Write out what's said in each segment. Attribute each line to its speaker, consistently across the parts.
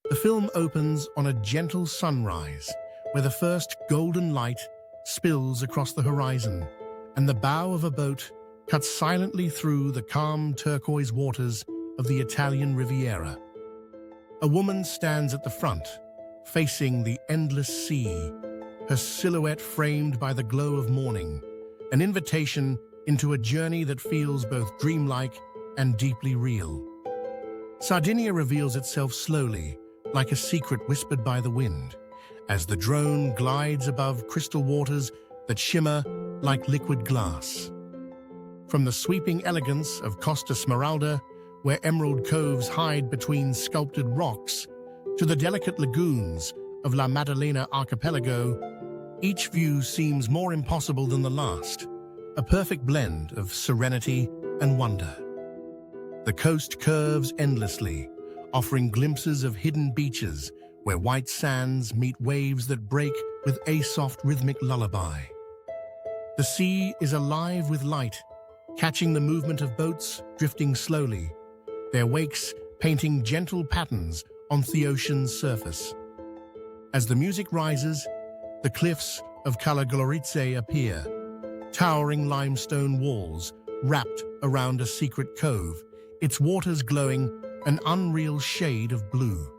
Speaker 1: The film opens on a gentle sunrise, where the first golden light spills across the horizon, and the bow of a boat cuts silently through the calm turquoise waters of the Italian Riviera. A woman stands at the front, facing the endless sea, her silhouette framed by the glow of morning, an invitation into a journey that feels both dreamlike and deeply real. Sardinia reveals itself slowly, like a secret whispered by the wind, as the drone glides above crystal waters that shimmer like liquid glass. From the sweeping elegance of Costa Smeralda, where emerald coves hide between sculpted rocks, to the delicate lagoons of La Maddalena archipelago, each view seems more impossible than the last, a perfect blend of serenity and wonder. The coast curves endlessly, offering glimpses of hidden beaches where white sands meet waves that break with a soft rhythmic lullaby. The sea is alive with light, catching the movement of boats drifting slowly, their wakes painting gentle patterns on the ocean's surface. As the music rises, the cliffs of Cala Goloritzé appear, towering limestone walls wrapped around a secret cove, its waters glowing an unreal shade of blue,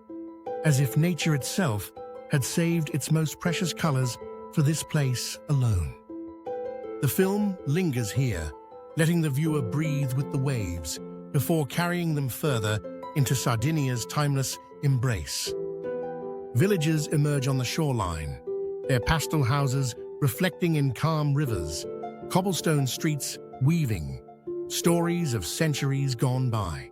Speaker 1: as if nature itself had saved its most precious colors for this place alone. The film lingers here, letting the viewer breathe with the waves before carrying them further into Sardinia's timeless embrace. Villages emerge on the shoreline, their pastel houses reflecting in calm rivers, cobblestone streets weaving stories of centuries gone by.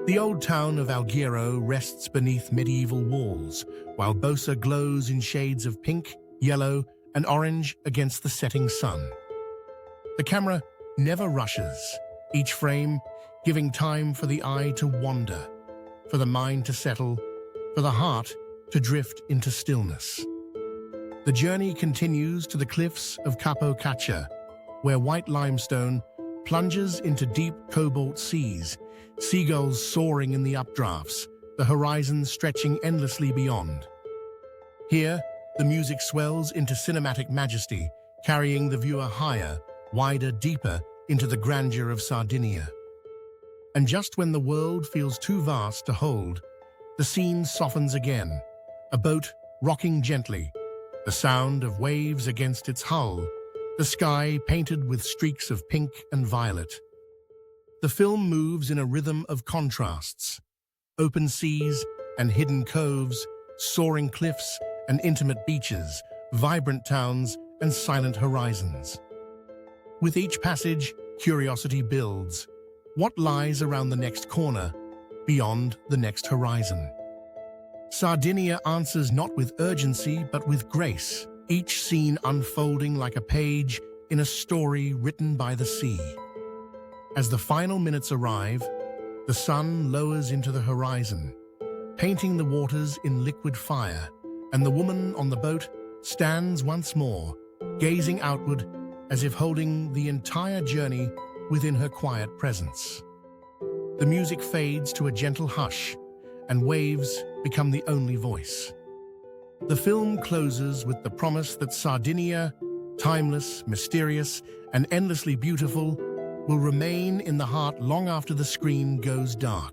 Speaker 1: The old town of Alghero rests beneath medieval walls, while Bosa glows in shades of pink, yellow, and orange against the setting sun. The camera never rushes, each frame giving time for the eye to wander, for the mind to settle, for the heart to drift into stillness. The journey continues to the cliffs of Capo Caccia, where white limestone plunges into deep cobalt seas, seagulls soaring in the updrafts, the horizon stretching endlessly beyond. Here, the music swells into cinematic majesty, carrying the viewer higher, wider, deeper into the grandeur of Sardinia. And just when the world feels too vast to hold, the scene softens again, a boat rocking gently, the sound of waves against its hull, the sky painted with streaks of pink and violet. The film moves in a rhythm of contrasts, open seas and hidden coves, soaring cliffs and intimate beaches, vibrant towns and silent horizons. With each passage, curiosity builds. What lies around the next corner, beyond the next horizon? Sardinia answers not with urgency, but with grace, each scene unfolding like a page in a story written by the sea. As the final minutes arrive, the sun lowers into the horizon, painting the waters in liquid fire, and the woman on the boat stands once more, gazing outward as if holding the entire journey within her quiet presence. The music fades to a gentle hush, and waves become the only voice. The film closes with the promise that Sardinia, timeless, mysterious, and endlessly beautiful, will remain in the heart long after the screen goes dark.